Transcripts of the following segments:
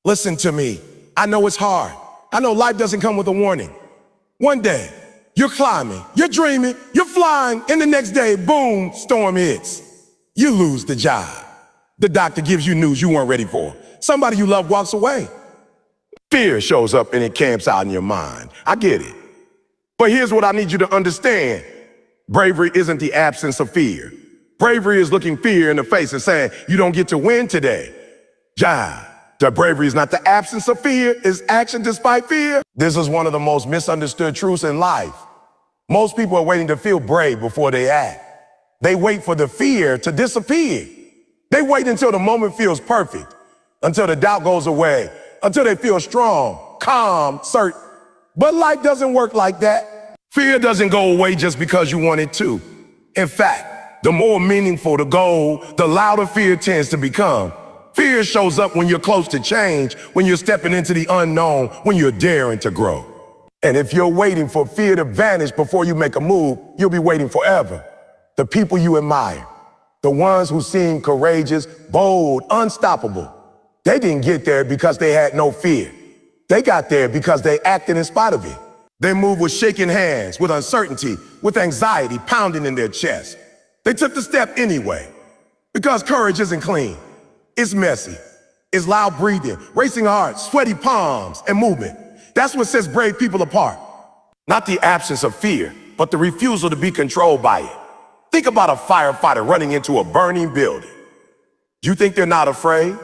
Listen to me. I know it's hard. I know life doesn't come with a warning. One day, you're climbing, you're dreaming, you're flying, and the next day, boom, storm hits. You lose the job. The doctor gives you news you weren't ready for. Somebody you love walks away. Fear shows up and it camps out in your mind. I get it. But here's what I need you to understand. Bravery isn't the absence of fear. Bravery is looking fear in the face and saying, you don't get to win today. The bravery is not the absence of fear, it's action despite fear. This is one of the most misunderstood truths in life. Most people are waiting to feel brave before they act. They wait for the fear to disappear. They wait until the moment feels perfect, until the doubt goes away, until they feel strong, calm, certain. But life doesn't work like that. Fear doesn't go away just because you want it to. In fact, the more meaningful the goal, the louder fear tends to become. Fear shows up when you're close to change, when you're stepping into the unknown, when you're daring to grow. And if you're waiting for fear to vanish before you make a move, you'll be waiting forever. The people you admire, the ones who seem courageous, bold, unstoppable, they didn't get there because they had no fear. They got there because they acted in spite of it. They moved with shaking hands, with uncertainty, with anxiety pounding in their chest. They took the step anyway, because courage isn't clean. It's messy. It's loud breathing, racing hearts, sweaty palms, and movement. That's what sets brave people apart. Not the absence of fear, but the refusal to be controlled by it. Think about a firefighter running into a burning building. You think they're not afraid?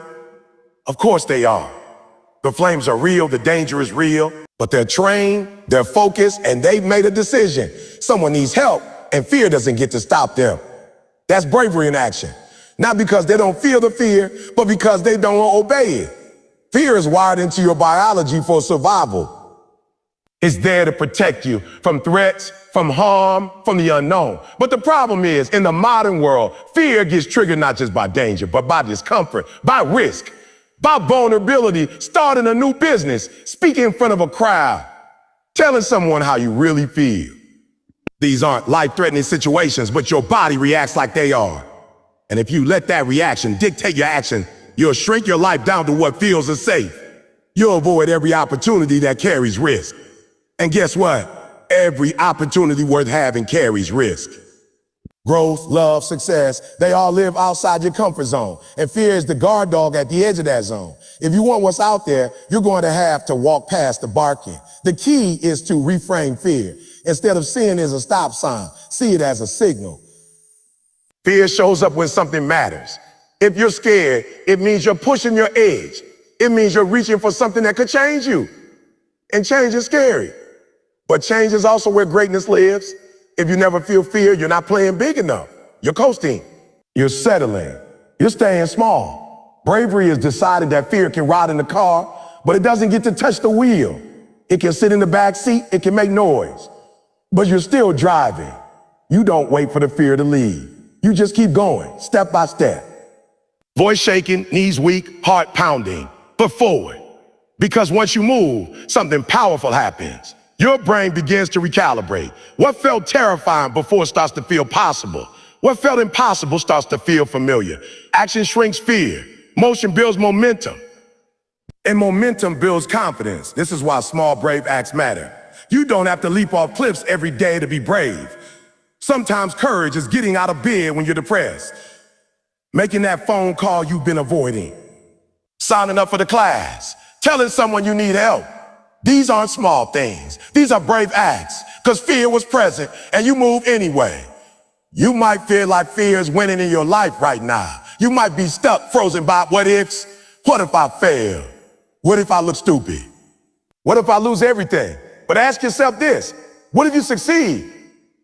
Of course they are. The flames are real, the danger is real, but they're trained, they're focused, and they've made a decision. Someone needs help, and fear doesn't get to stop them. That's bravery in action. Not because they don't feel the fear, but because they don't obey it. Fear is wired into your biology for survival. It's there to protect you from threats, from harm, from the unknown. But the problem is, in the modern world, fear gets triggered not just by danger, but by discomfort, by risk, by vulnerability, starting a new business, speaking in front of a crowd, telling someone how you really feel. These aren't life-threatening situations, but your body reacts like they are. And if you let that reaction dictate your action, you'll shrink your life down to what feels safe. You'll avoid every opportunity that carries risk. And guess what? Every opportunity worth having carries risk. Growth, love, success, they all live outside your comfort zone. And fear is the guard dog at the edge of that zone. If you want what's out there, you're going to have to walk past the barking. The key is to reframe fear. Instead of seeing it as a stop sign, see it as a signal. Fear shows up when something matters. If you're scared, it means you're pushing your edge. It means you're reaching for something that could change you. And change is scary. But change is also where greatness lives. If you never feel fear, you're not playing big enough. You're coasting. You're settling. You're staying small. Bravery is deciding that fear can ride in the car, but it doesn't get to touch the wheel. It can sit in the back seat. It can make noise. But you're still driving. You don't wait for the fear to leave. You just keep going, step by step. Voice shaking, knees weak, heart pounding, but forward. Because once you move, something powerful happens. Your brain begins to recalibrate. What felt terrifying before starts to feel possible. What felt impossible starts to feel familiar. Action shrinks fear. Motion builds momentum. And momentum builds confidence. This is why small, brave acts matter. You don't have to leap off cliffs every day to be brave. Sometimes courage is getting out of bed when you're depressed. Making that phone call you've been avoiding. Signing up for the class. Telling someone you need help. These aren't small things. These are brave acts, because fear was present and you move anyway. You might feel like fear is winning in your life right now. You might be stuck, frozen by what ifs. What if I fail? What if I look stupid? What if I lose everything? But ask yourself this, what if you succeed?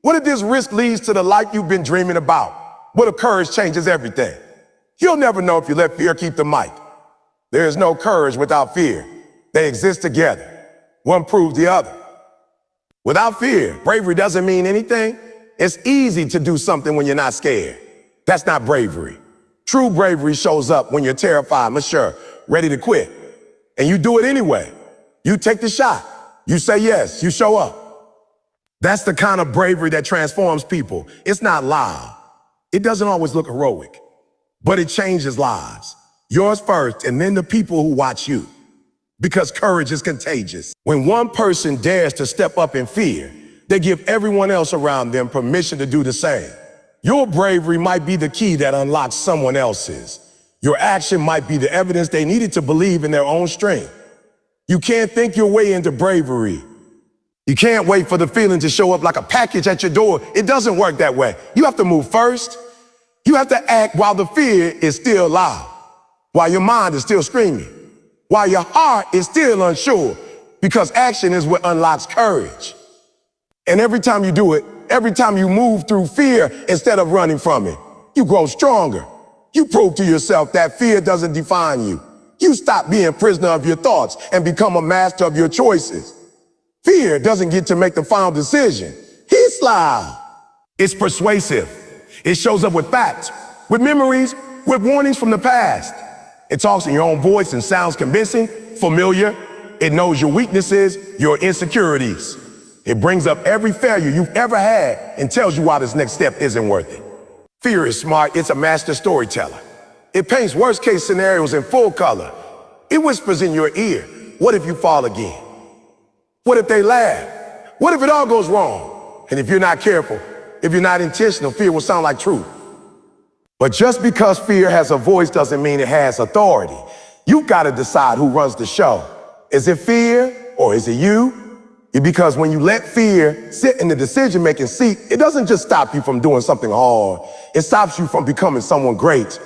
What if this risk leads to the life you've been dreaming about? What if courage changes everything? You'll never know if you let fear keep the mic. There is no courage without fear. They exist together. One proves the other. Without fear, bravery doesn't mean anything. It's easy to do something when you're not scared. That's not bravery. True bravery shows up when you're terrified, mature, ready to quit. And you do it anyway. You take the shot. You say yes. You show up. That's the kind of bravery that transforms people. It's not loud. It doesn't always look heroic, but it changes lives. Yours first, and then the people who watch you. Because courage is contagious. When one person dares to step up in fear, they give everyone else around them permission to do the same. Your bravery might be the key that unlocks someone else's. Your action might be the evidence they needed to believe in their own strength. You can't think your way into bravery. You can't wait for the feeling to show up like a package at your door. It doesn't work that way. You have to move first. You have to act while the fear is still loud, while your mind is still screaming, while your heart is still unsure, because action is what unlocks courage. And every time you do it, every time you move through fear instead of running from it, you grow stronger. You prove to yourself that fear doesn't define you. You stop being a prisoner of your thoughts and become a master of your choices. Fear doesn't get to make the final decision. It's loud. It's persuasive. It shows up with facts, with memories, with warnings from the past. It talks in your own voice and sounds convincing, familiar. It knows your weaknesses, your insecurities. It brings up every failure you've ever had and tells you why this next step isn't worth it. Fear is smart. It's a master storyteller. It paints worst-case scenarios in full color. It whispers in your ear, what if you fall again? What if they laugh? What if it all goes wrong? And if you're not careful, if you're not intentional, fear will sound like truth. But just because fear has a voice doesn't mean it has authority. You've got to decide who runs the show. Is it fear or is it you? Because when you let fear sit in the decision-making seat, it doesn't just stop you from doing something hard. It stops you from becoming someone great.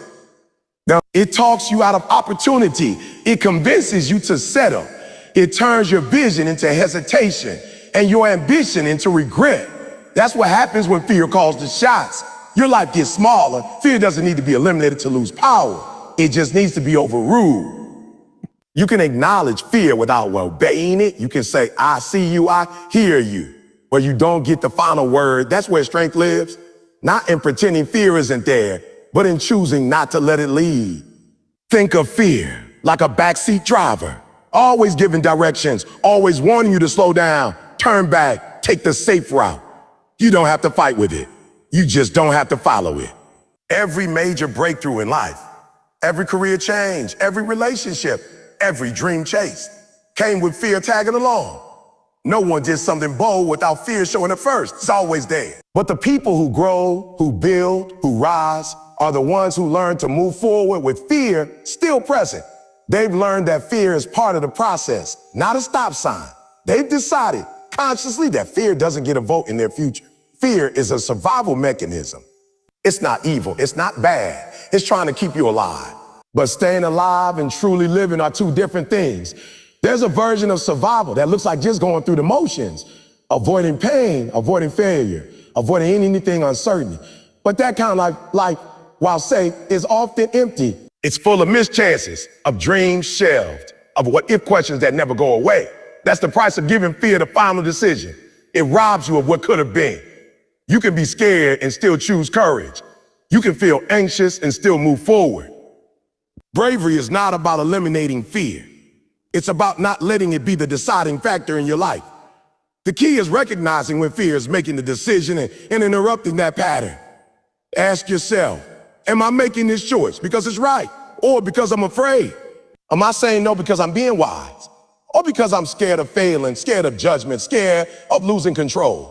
Now, it talks you out of opportunity. It convinces you to settle. It turns your vision into hesitation and your ambition into regret. That's what happens when fear calls the shots. Your life gets smaller. Fear doesn't need to be eliminated to lose power. It just needs to be overruled. You can acknowledge fear without obeying it. You can say, I see you, I hear you. But you don't get the final word. That's where strength lives. Not in pretending fear isn't there, but in choosing not to let it lead. Think of fear like a backseat driver, always giving directions, always warning you to slow down, turn back, take the safe route. You don't have to fight with it. You just don't have to follow it. Every major breakthrough in life, every career change, every relationship, every dream chased came with fear tagging along. No one did something bold without fear showing up first. It's always there. But the people who grow, who build, who rise are the ones who learn to move forward with fear still present. They've learned that fear is part of the process, not a stop sign. They've decided consciously that fear doesn't get a vote in their future. Fear is a survival mechanism. It's not evil. It's not bad. It's trying to keep you alive. But staying alive and truly living are two different things. There's a version of survival that looks like just going through the motions, avoiding pain, avoiding failure, avoiding anything uncertain. But that kind of life, while safe, is often empty. It's full of missed chances, of dreams shelved, of what-if questions that never go away. That's the price of giving fear the final decision. It robs you of what could have been. You can be scared and still choose courage. You can feel anxious and still move forward. Bravery is not about eliminating fear. It's about not letting it be the deciding factor in your life. The key is recognizing when fear is making the decision and interrupting that pattern. Ask yourself, am I making this choice because it's right or because I'm afraid? Am I saying no because I'm being wise or because I'm scared of failing, scared of judgment, scared of losing control?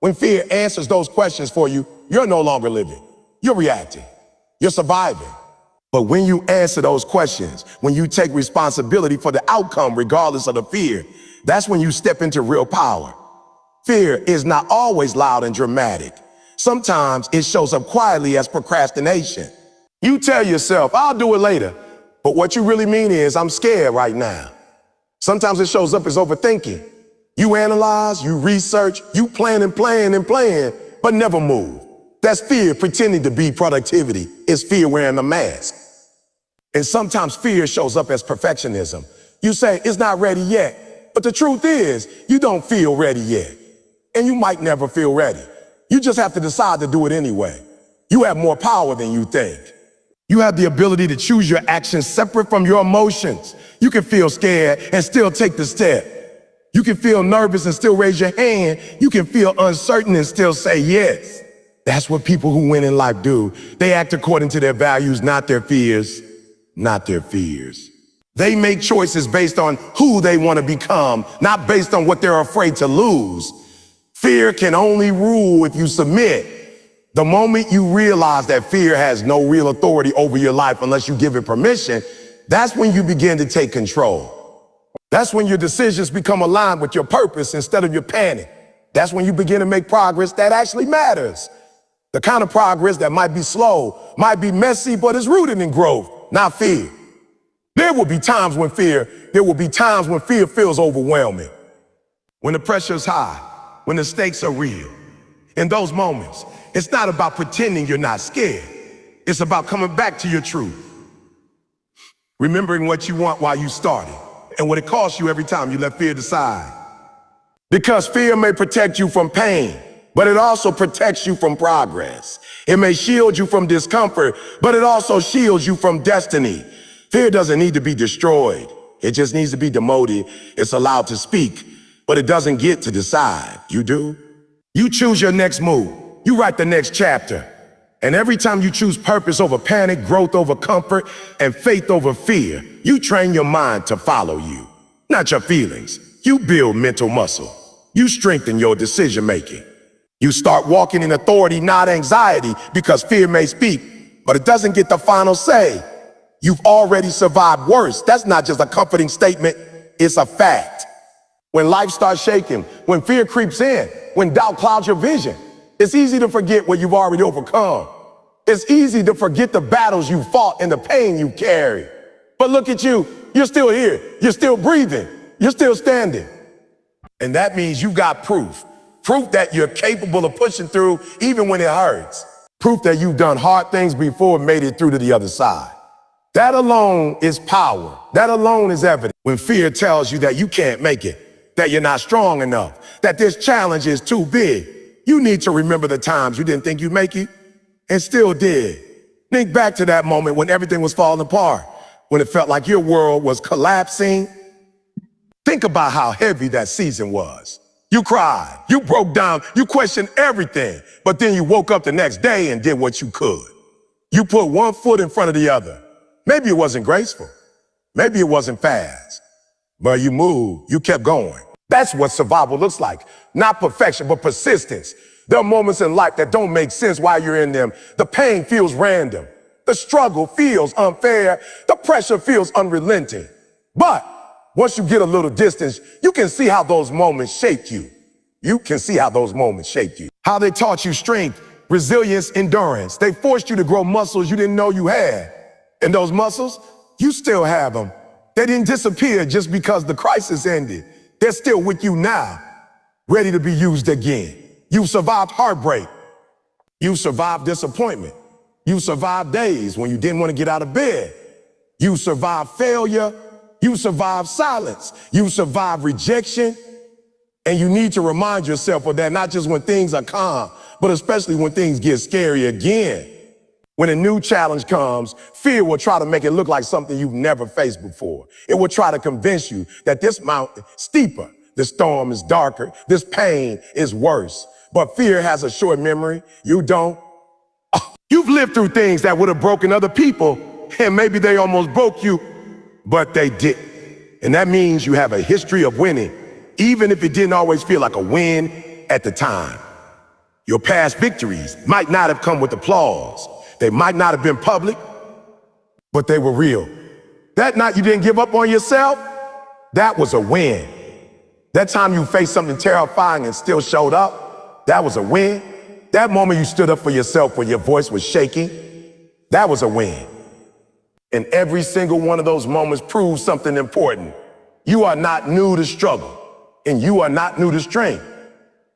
When fear answers those questions for you, you're no longer living. You're reacting. You're surviving. But when you answer those questions, when you take responsibility for the outcome regardless of the fear, that's when you step into real power. Fear is not always loud and dramatic. Sometimes it shows up quietly as procrastination. You tell yourself, I'll do it later. But what you really mean is, I'm scared right now. Sometimes it shows up as overthinking. You analyze, you research, you plan and plan, but never move. That's fear pretending to be productivity. It's fear wearing a mask. And sometimes fear shows up as perfectionism. You say, it's not ready yet. But the truth is, you don't feel ready yet. And you might never feel ready. You just have to decide to do it anyway. You have more power than you think. You have the ability to choose your actions separate from your emotions. You can feel scared and still take the step. You can feel nervous and still raise your hand. You can feel uncertain and still say yes. That's what people who win in life do. They act according to their values, not their fears, not their fears. They make choices based on who they want to become, not based on what they're afraid to lose. Fear can only rule if you submit. The moment you realize that fear has no real authority over your life unless you give it permission, that's when you begin to take control. That's when your decisions become aligned with your purpose instead of your panic. That's when you begin to make progress that actually matters. The kind of progress that might be slow, might be messy, but is rooted in growth, not fear. There will be times when fear feels overwhelming. When the pressure is high, when the stakes are real. In those moments, it's not about pretending you're not scared. It's about coming back to your truth. Remembering what you want while you started and what it costs you every time you let fear decide. Because fear may protect you from pain, but it also protects you from progress. It may shield you from discomfort, but it also shields you from destiny. Fear doesn't need to be destroyed. It just needs to be demoted. It's allowed to speak, but it doesn't get to decide. You do? You choose your next move. You write the next chapter. And every time you choose purpose over panic, growth over comfort, and faith over fear, you train your mind to follow you, not your feelings. You build mental muscle. You strengthen your decision making. You start walking in authority, not anxiety, because fear may speak, but it doesn't get the final say. You've already survived worse. That's not just a comforting statement, it's a fact. When life starts shaking, when fear creeps in, when doubt clouds your vision, it's easy to forget what you've already overcome. It's easy to forget the battles you fought and the pain you carried. But look at you, you're still here, you're still breathing, you're still standing. And that means you've got proof. Proof that you're capable of pushing through even when it hurts. Proof that you've done hard things before and made it through to the other side. That alone is power. That alone is evidence. When fear tells you that you can't make it, that you're not strong enough, that this challenge is too big, you need to remember the times you didn't think you'd make it and still did. Think back to that moment when everything was falling apart, when it felt like your world was collapsing. Think about how heavy that season was. You cried, you broke down, you questioned everything, but then you woke up the next day and did what you could. You put one foot in front of the other. Maybe it wasn't graceful. Maybe it wasn't fast, but you moved, you kept going. That's what survival looks like. Not perfection, but persistence. There are moments in life that don't make sense while you're in them. The pain feels random. The struggle feels unfair. The pressure feels unrelenting. But once you get a little distance, you can see how those moments shaped you. You can see how those moments shaped you. How they taught you strength, resilience, endurance. They forced you to grow muscles you didn't know you had. And those muscles, you still have them. They didn't disappear just because the crisis ended. They're still with you now, ready to be used again. You survived heartbreak. You survived disappointment. You survived days when you didn't want to get out of bed. You survived failure. You survived silence. You survived rejection. And you need to remind yourself of that, not just when things are calm, but especially when things get scary again. When a new challenge comes, fear will try to make it look like something you've never faced before. It will try to convince you that this mountain is steeper, this storm is darker, this pain is worse. But fear has a short memory. You don't. You've lived through things that would have broken other people, and maybe they almost broke you, but they didn't. And that means you have a history of winning, even if it didn't always feel like a win at the time. Your past victories might not have come with applause. They might not have been public, but they were real. That night you didn't give up on yourself, that was a win. That time you faced something terrifying and still showed up, that was a win. That moment you stood up for yourself when your voice was shaking, that was a win. And every single one of those moments proves something important. You are not new to struggle, and you are not new to strength.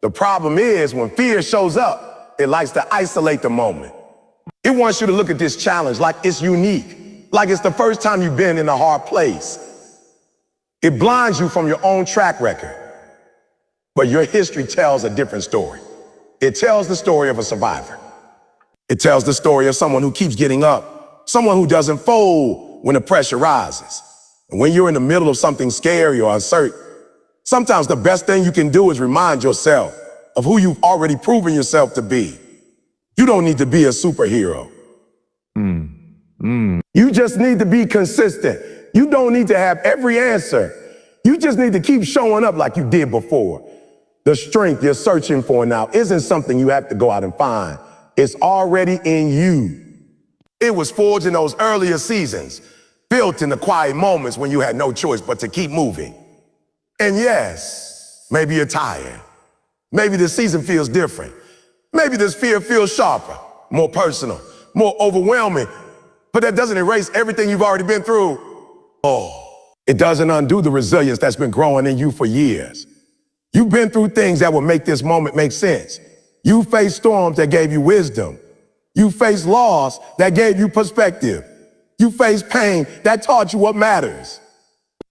The problem is when fear shows up, it likes to isolate the moment. It wants you to look at this challenge like it's unique, like it's the first time you've been in a hard place. It blinds you from your own track record. But your history tells a different story. It tells the story of a survivor. It tells the story of someone who keeps getting up, someone who doesn't fold when the pressure rises. And when you're in the middle of something scary or uncertain, sometimes the best thing you can do is remind yourself of who you've already proven yourself to be. You don't need to be a superhero. You just need to be consistent. You don't need to have every answer. You just need to keep showing up like you did before. The strength you're searching for now isn't something you have to go out and find. It's already in you. It was forged in those earlier seasons, built in the quiet moments when you had no choice but to keep moving. And yes, maybe you're tired. Maybe this season feels different. Maybe this fear feels sharper, more personal, more overwhelming. But that doesn't erase everything you've already been through. Oh, it doesn't undo the resilience that's been growing in you for years. You've been through things that will make this moment make sense. You faced storms that gave you wisdom. You faced loss that gave you perspective. You faced pain that taught you what matters.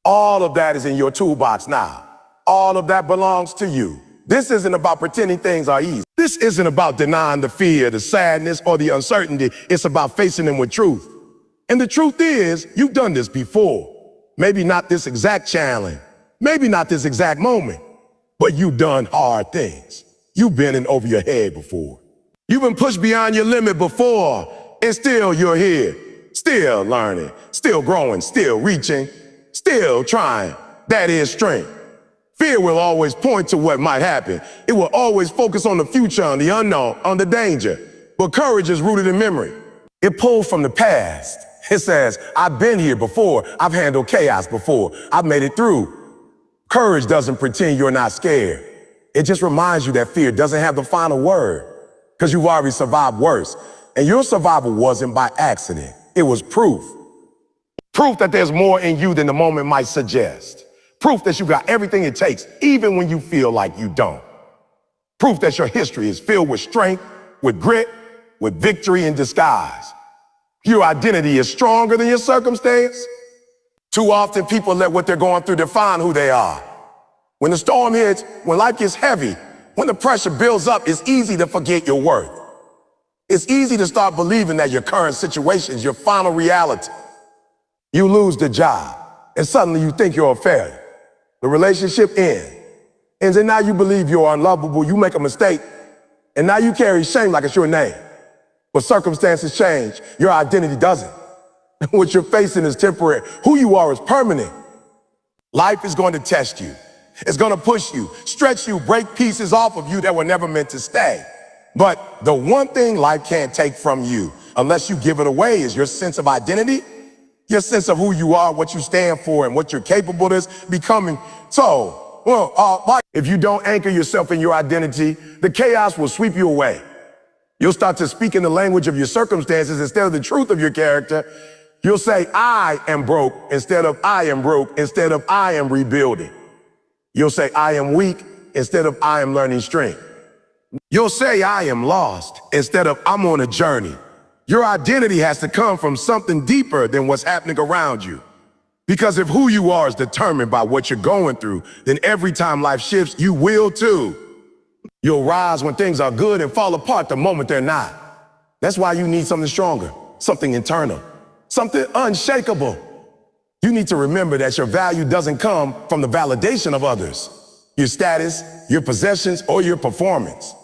All of that is in your toolbox now. All of that belongs to you. This isn't about pretending things are easy. This isn't about denying the fear, the sadness, or the uncertainty. It's about facing them with truth. And the truth is, you've done this before. Maybe not this exact challenge, maybe not this exact moment, but you've done hard things. You've been in over your head before. You've been pushed beyond your limit before, and still you're here. Still learning, still growing, still reaching, still trying. That is strength. Fear will always point to what might happen. It will always focus on the future, on the unknown, on the danger. But courage is rooted in memory. It pulls from the past. It says, I've been here before. I've handled chaos before. I've made it through. Courage doesn't pretend you're not scared. It just reminds you that fear doesn't have the final word because you've already survived worse. And your survival wasn't by accident. It was proof. Proof that there's more in you than the moment might suggest. Proof that you got everything it takes, even when you feel like you don't. Proof that your history is filled with strength, with grit, with victory in disguise. Your identity is stronger than your circumstance. Too often people let what they're going through define who they are. When the storm hits, when life gets heavy, when the pressure builds up, it's easy to forget your worth. It's easy to start believing that your current situation is your final reality. You lose the job, and suddenly you think you're a failure. The relationship ends, and now you believe you're unlovable. You make a mistake, and now you carry shame like it's your name. But circumstances change. Your identity doesn't. What you're facing is temporary. Who you are is permanent. Life is going to test you. It's going to push you, stretch you, break pieces off of you that were never meant to stay. But the one thing life can't take from you, unless you give it away, is your sense of identity, your sense of who you are, what you stand for, and what you're capable of becoming. So, if you don't anchor yourself in your identity, the chaos will sweep you away. You'll start to speak in the language of your circumstances instead of the truth of your character. You'll say, I am broke, instead of I am broke, instead of I am rebuilding. You'll say, I am weak, instead of I am learning strength. You'll say, I am lost, instead of I'm on a journey. Your identity has to come from something deeper than what's happening around you. Because if who you are is determined by what you're going through, then every time life shifts, you will too. You'll rise when things are good and fall apart the moment they're not. That's why you need something stronger, something internal, something unshakable. You need to remember that your value doesn't come from the validation of others, your status, your possessions, or your performance.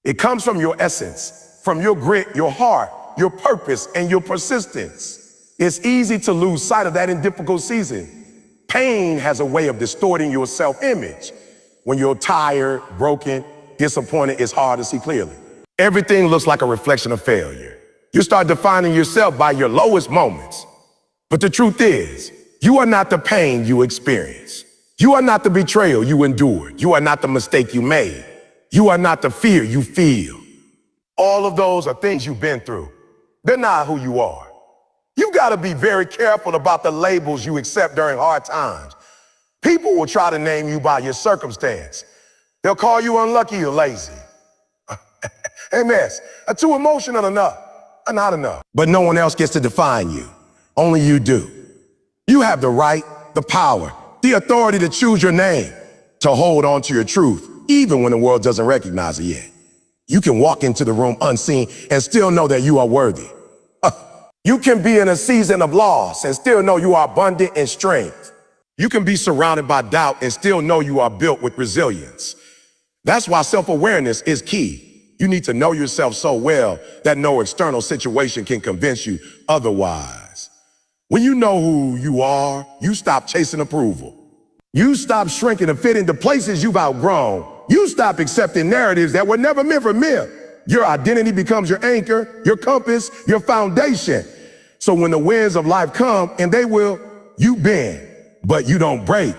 It comes from your essence, from your grit, your heart, your purpose, and your persistence. It's easy to lose sight of that in difficult seasons. Pain has a way of distorting your self-image. When you're tired, broken, disappointed, it's hard to see clearly. Everything looks like a reflection of failure. You start defining yourself by your lowest moments. But the truth is, you are not the pain you experience. You are not the betrayal you endured. You are not the mistake you made. You are not the fear you feel. All of those are things you've been through. They're not who you are. You got to be very careful about the labels you accept during hard times. People will try to name you by your circumstance. They'll call you unlucky or lazy. MS, too emotional enough, not enough. But no one else gets to define you. Only you do. You have the right, the power, the authority to choose your name, to hold on to your truth, even when the world doesn't recognize it yet. You can walk into the room unseen and still know that you are worthy. You can be in a season of loss and still know you are abundant in strength. You can be surrounded by doubt and still know you are built with resilience. That's why self-awareness is key. You need to know yourself so well that no external situation can convince you otherwise. When you know who you are, you stop chasing approval. You stop shrinking to fit into places you've outgrown. You stop accepting narratives that were never meant for myth. Your identity becomes your anchor, your compass, your foundation. So when the winds of life come, and they will, you bend, but you don't break.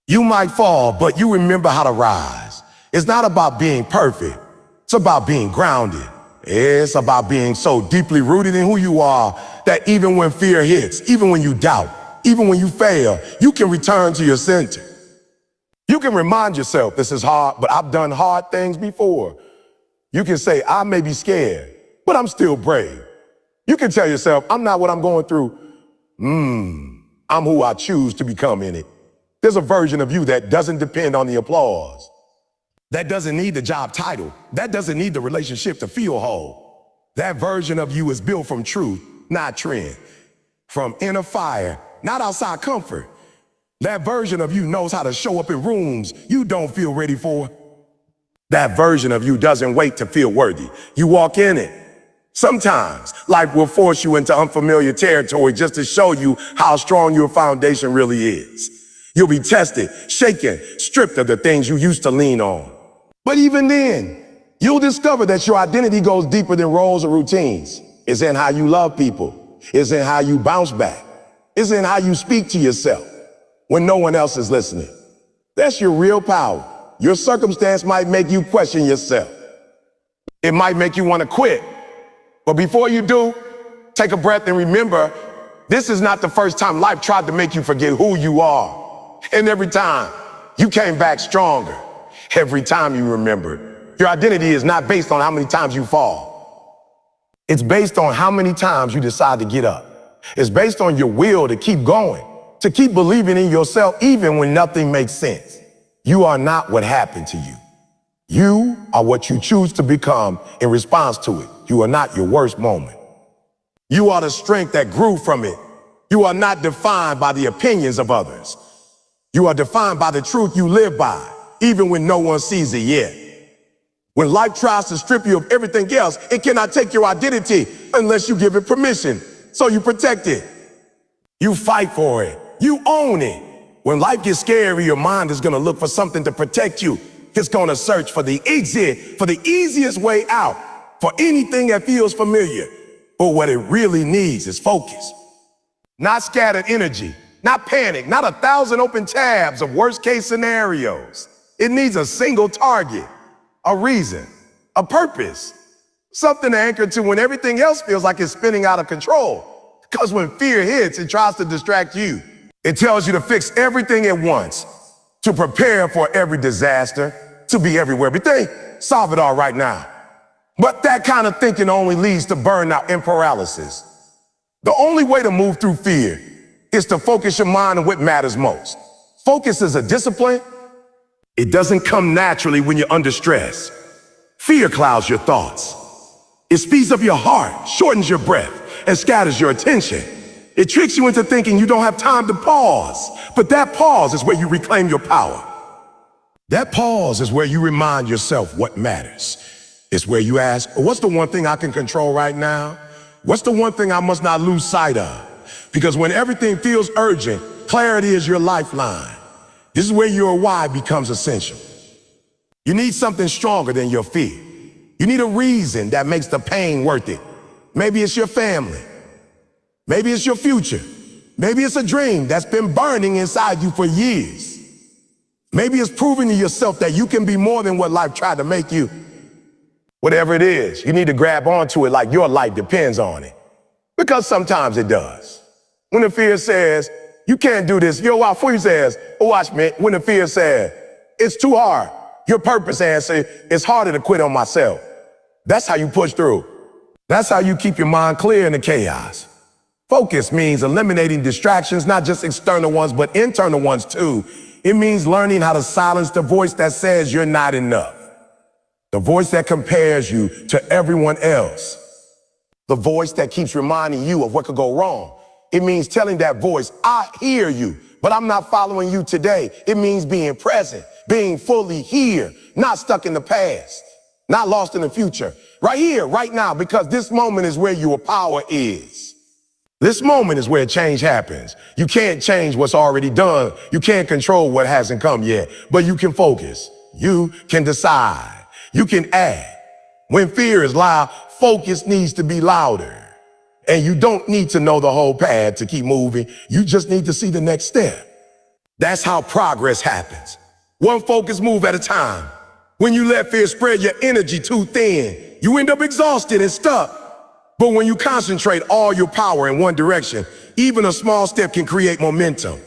You might fall, but you remember how to rise. It's not about being perfect. It's about being grounded. It's about being so deeply rooted in who you are that even when fear hits, even when you doubt, even when you fail, you can return to your center. You can remind yourself, this is hard, but I've done hard things before. You can say, I may be scared, but I'm still brave. You can tell yourself, I'm not what I'm going through. I'm who I choose to become in it. There's a version of you that doesn't depend on the applause. That doesn't need the job title. That doesn't need the relationship to feel whole. That version of you is built from truth, not trend. From inner fire, not outside comfort. That version of you knows how to show up in rooms you don't feel ready for. That version of you doesn't wait to feel worthy. You walk in it. Sometimes life will force you into unfamiliar territory just to show you how strong your foundation really is. You'll be tested, shaken, stripped of the things you used to lean on. But even then, you'll discover that your identity goes deeper than roles or routines. It's in how you love people. It's in how you bounce back. It's in how you speak to yourself when no one else is listening. That's your real power. Your circumstance might make you question yourself. It might make you want to quit. But before you do, take a breath and remember, this is not the first time life tried to make you forget who you are. And every time, you came back stronger. Every time you remembered. Your identity is not based on how many times you fall. It's based on how many times you decide to get up. It's based on your will to keep going, to keep believing in yourself even when nothing makes sense. You are not what happened to you. You are what you choose to become in response to it. You are not your worst moment. You are the strength that grew from it. You are not defined by the opinions of others. You are defined by the truth you live by, even when no one sees it yet. When life tries to strip you of everything else, it cannot take your identity unless you give it permission. So you protect it. You fight for it. You own it. When life gets scary, your mind is going to look for something to protect you. It's going to search for the exit, for the easiest way out, for anything that feels familiar. But what it really needs is focus. Not scattered energy, not panic, not 1,000 open tabs of worst case scenarios. It needs a single target, a reason, a purpose, something to anchor to when everything else feels like it's spinning out of control. Because when fear hits, it tries to distract you. It tells you to fix everything at once, to prepare for every disaster, to be everywhere. But they solve it all right now. But that kind of thinking only leads to burnout and paralysis. The only way to move through fear is to focus your mind on what matters most. Focus is a discipline. It doesn't come naturally when you're under stress. Fear clouds your thoughts. It speeds up your heart, shortens your breath, and scatters your attention. It tricks you into thinking you don't have time to pause. But that pause is where you reclaim your power. That pause is where you remind yourself what matters. It's where you ask, what's the one thing I can control right now? What's the one thing I must not lose sight of? Because when everything feels urgent, clarity is your lifeline. This is where your why becomes essential. You need something stronger than your fear. You need a reason that makes the pain worth it. Maybe it's your family. Maybe it's your future. Maybe it's a dream that's been burning inside you for years. Maybe it's proving to yourself that you can be more than what life tried to make you. Whatever it is, you need to grab onto it like your life depends on it. Because sometimes it does. When the fear says, you can't do this, your wife says, watch me. When the fear says, it's too hard, your purpose answer, it's harder to quit on myself. That's how you push through. That's how you keep your mind clear in the chaos. Focus means eliminating distractions, not just external ones, but internal ones too. It means learning how to silence the voice that says you're not enough. The voice that compares you to everyone else. The voice that keeps reminding you of what could go wrong. It means telling that voice, I hear you, but I'm not following you today. It means being present, being fully here, not stuck in the past, not lost in the future. Right here, right now, because this moment is where your power is. This moment is where change happens. You can't change what's already done. You can't control what hasn't come yet, but you can focus. You can decide. You can act. When fear is loud, focus needs to be louder. And you don't need to know the whole path to keep moving. You just need to see the next step. That's how progress happens. One focused move at a time. When you let fear spread your energy too thin, you end up exhausted and stuck. But when you concentrate all your power in one direction, even a small step can create momentum.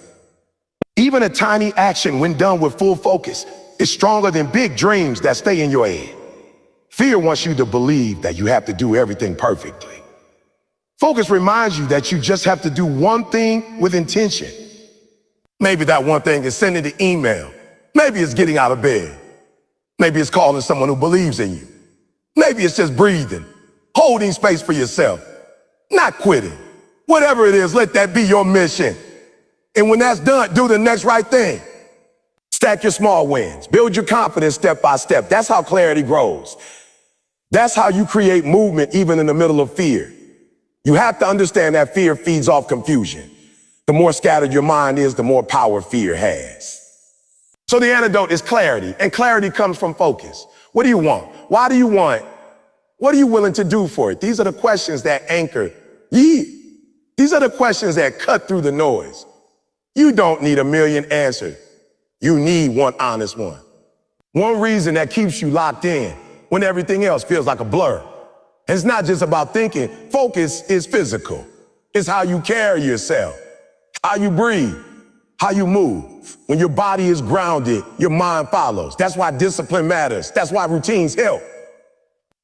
Even a tiny action, when done with full focus, is stronger than big dreams that stay in your head. Fear wants you to believe that you have to do everything perfectly. Focus reminds you that you just have to do one thing with intention. Maybe that one thing is sending the email. Maybe it's getting out of bed. Maybe it's calling someone who believes in you. Maybe it's just breathing, holding space for yourself, not quitting. Whatever it is, let that be your mission. And when that's done, do the next right thing. Stack your small wins. Build your confidence step by step. That's how clarity grows. That's how you create movement even in the middle of fear. You have to understand that fear feeds off confusion. The more scattered your mind is, the more power fear has. So the antidote is clarity, and clarity comes from focus. What do you want? Why do you want? What are you willing to do for it? These are the questions that anchor you. These are the questions that cut through the noise. You don't need a million answers. You need one honest one. One reason that keeps you locked in when everything else feels like a blur. And it's not just about thinking. Focus is physical. It's how you carry yourself, how you breathe, how you move. When your body is grounded, your mind follows. That's why discipline matters. That's why routines help.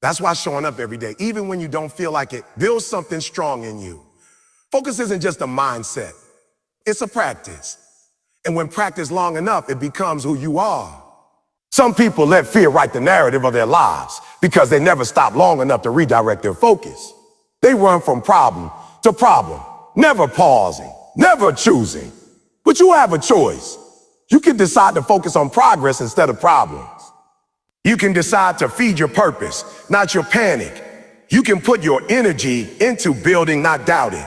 That's why showing up every day, even when you don't feel like it, builds something strong in you. Focus isn't just a mindset. It's a practice. And when practiced long enough, it becomes who you are. Some people let fear write the narrative of their lives because they never stop long enough to redirect their focus. They run from problem to problem, never pausing, never choosing. But you have a choice. You can decide to focus on progress instead of problems. You can decide to feed your purpose, not your panic. You can put your energy into building, not doubting.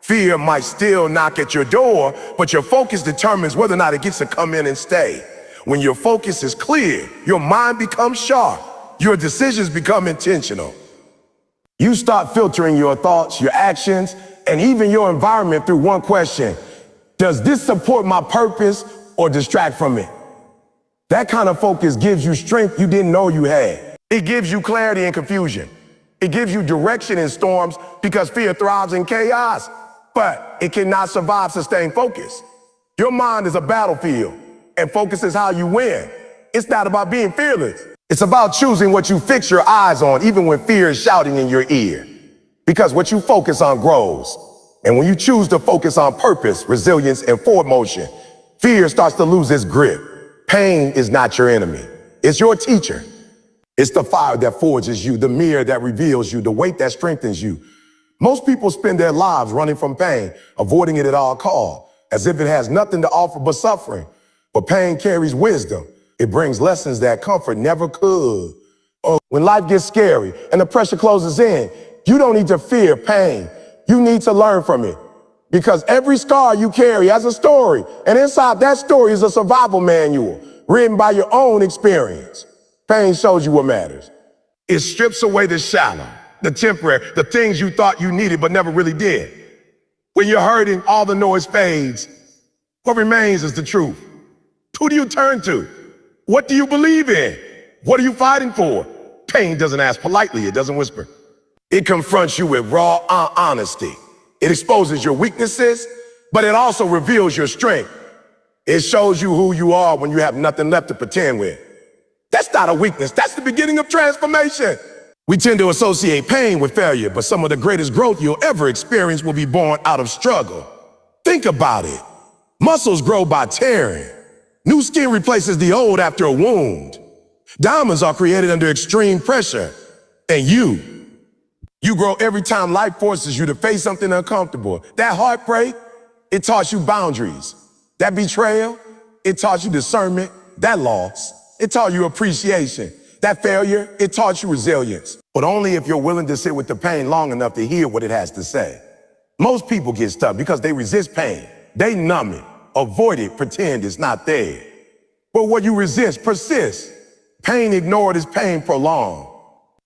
Fear might still knock at your door, but your focus determines whether or not it gets to come in and stay. When your focus is clear, your mind becomes sharp. Your decisions become intentional. You start filtering your thoughts, your actions, and even your environment through one question. Does this support my purpose or distract from it? That kind of focus gives you strength you didn't know you had. It gives you clarity in confusion. It gives you direction in storms because fear thrives in chaos, but it cannot survive sustained focus. Your mind is a battlefield, and focus is how you win. It's not about being fearless. It's about choosing what you fix your eyes on, even when fear is shouting in your ear. Because what you focus on grows. And when you choose to focus on purpose, resilience, and forward motion, fear starts to lose its grip. Pain is not your enemy. It's your teacher. It's the fire that forges you, the mirror that reveals you, the weight that strengthens you. Most people spend their lives running from pain, avoiding it at all costs, as if it has nothing to offer but suffering. But pain carries wisdom. It brings lessons that comfort never could. When life gets scary and the pressure closes in, you don't need to fear pain. You need to learn from it. Because every scar you carry has a story. And inside that story is a survival manual written by your own experience. Pain shows you what matters. It strips away the shallow, the temporary, the things you thought you needed but never really did. When you're hurting, all the noise fades. What remains is the truth. Who do you turn to? What do you believe in? What are you fighting for? Pain doesn't ask politely. It doesn't whisper. It confronts you with raw honesty. It exposes your weaknesses, but it also reveals your strength. It shows you who you are when you have nothing left to pretend with. That's not a weakness. That's the beginning of transformation. We tend to associate pain with failure, but some of the greatest growth you'll ever experience will be born out of struggle. Think about it. Muscles grow by tearing. New skin replaces the old after a wound. Diamonds are created under extreme pressure. And you grow every time life forces you to face something uncomfortable. That heartbreak, it taught you boundaries. That betrayal, it taught you discernment. That loss, it taught you appreciation. That failure, it taught you resilience. But only if you're willing to sit with the pain long enough to hear what it has to say. Most people get stuck because they resist pain. They numb it, avoid it, pretend it's not there. But what you resist persists. Pain ignored is pain prolonged.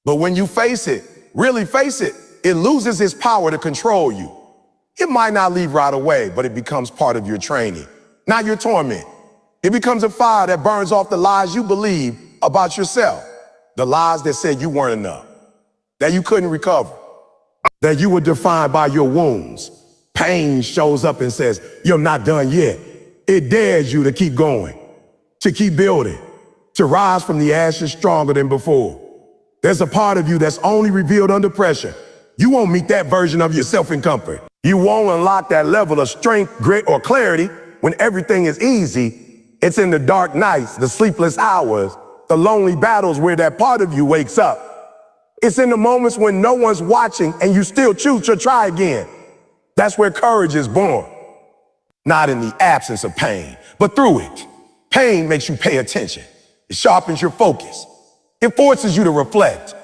But when you face it, really face it, it loses its power to control you. It might not leave right away, but it becomes part of your training, not your torment. It becomes a fire that burns off the lies you believe about yourself. The lies that said you weren't enough, that you couldn't recover, that you were defined by your wounds. Pain shows up and says, you're not done yet. It dares you to keep going, to keep building, to rise from the ashes stronger than before. There's a part of you that's only revealed under pressure. You won't meet that version of yourself in comfort. You won't unlock that level of strength, grit, or clarity when everything is easy. It's in the dark nights, the sleepless hours, the lonely battles where that part of you wakes up. It's in the moments when no one's watching and you still choose to try again. That's where courage is born. Not in the absence of pain, but through it. Pain makes you pay attention. It sharpens your focus. It forces you to reflect.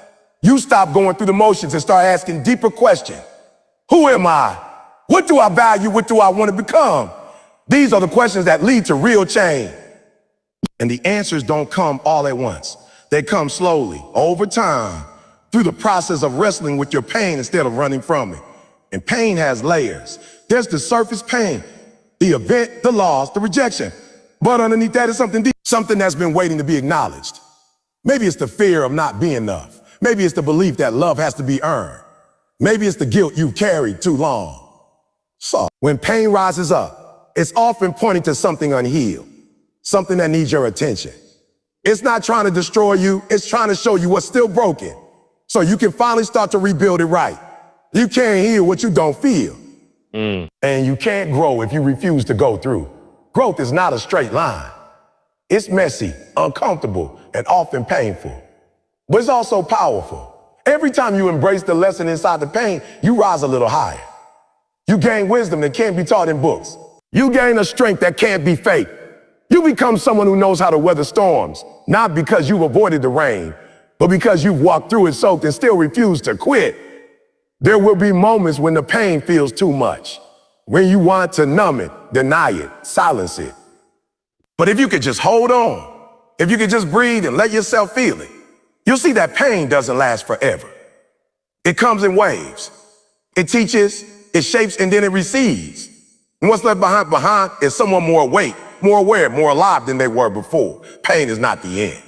You stop going through the motions and start asking deeper questions. Who am I? What do I value? What do I want to become? These are the questions that lead to real change. And the answers don't come all at once. They come slowly, over time, through the process of wrestling with your pain instead of running from it. And pain has layers. There's the surface pain, the event, the loss, the rejection. But underneath that is something deep, something that's been waiting to be acknowledged. Maybe it's the fear of not being enough. Maybe it's the belief that love has to be earned. Maybe it's the guilt you've carried too long. So when pain rises up, it's often pointing to something unhealed, something that needs your attention. It's not trying to destroy you. It's trying to show you what's still broken so you can finally start to rebuild it right. You can't heal what you don't feel. And you can't grow if you refuse to go through. Growth is not a straight line. It's messy, uncomfortable, and often painful. But it's also powerful. Every time you embrace the lesson inside the pain, you rise a little higher. You gain wisdom that can't be taught in books. You gain a strength that can't be faked. You become someone who knows how to weather storms, not because you've avoided the rain, but because you've walked through it soaked and still refused to quit. There will be moments when the pain feels too much, when you want to numb it, deny it, silence it. But if you could just hold on, if you could just breathe and let yourself feel it, you'll see that pain doesn't last forever. It comes in waves. It teaches, it shapes, and then it recedes. And what's left behind is someone more awake, more aware, more alive than they were before. Pain is not the end.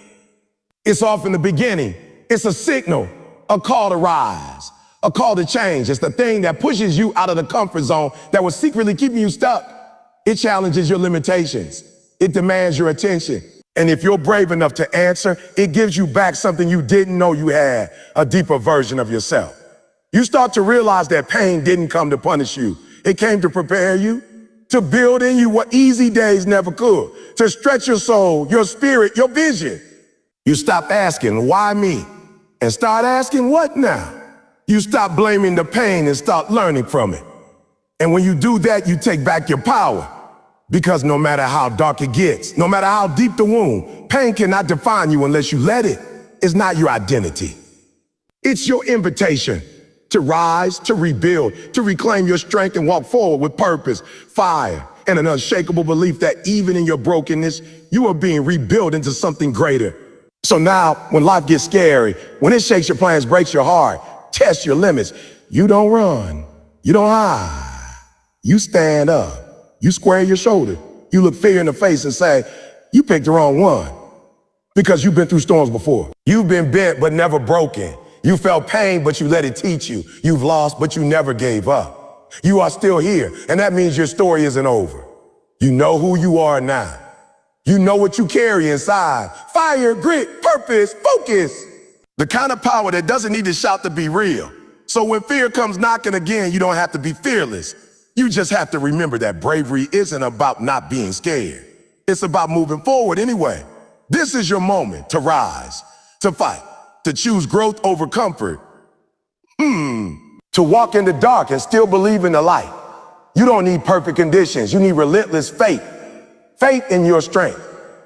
It's often the beginning. It's a signal, a call to rise, a call to change. It's the thing that pushes you out of the comfort zone that was secretly keeping you stuck. It challenges your limitations. It demands your attention. And if you're brave enough to answer, it gives you back something you didn't know you had, a deeper version of yourself. You start to realize that pain didn't come to punish you. It came to prepare you, to build in you what easy days never could, to stretch your soul, your spirit, your vision. You stop asking, why me? And start asking, what now? You stop blaming the pain and start learning from it. And when you do that, you take back your power. Because no matter how dark it gets, no matter how deep the wound, pain cannot define you unless you let it. It's not your identity. It's your invitation to rise, to rebuild, to reclaim your strength and walk forward with purpose, fire, and an unshakable belief that even in your brokenness, you are being rebuilt into something greater. So now, when life gets scary, when it shakes your plans, breaks your heart, tests your limits, you don't run, you don't hide, you stand up. You square your shoulder. You look fear in the face and say, you picked the wrong one. Because you've been through storms before. You've been bent but never broken. You felt pain but you let it teach you. You've lost but you never gave up. You are still here, and that means your story isn't over. You know who you are now. You know what you carry inside. Fire, grit, purpose, focus. The kind of power that doesn't need to shout to be real. So when fear comes knocking again, you don't have to be fearless. You just have to remember that bravery isn't about not being scared. It's about moving forward anyway. This is your moment to rise, to fight, to choose growth over comfort. To walk in the dark and still believe in the light. You don't need perfect conditions. You need relentless faith. Faith in your strength.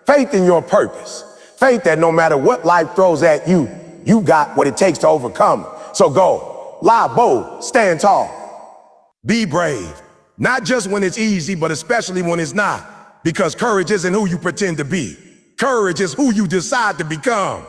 Faith in your purpose. Faith that no matter what life throws at you, you got what it takes to overcome it. So go, lie bold, stand tall. Be brave. Not just when it's easy, but especially when it's not. Because courage isn't who you pretend to be. Courage is who you decide to become.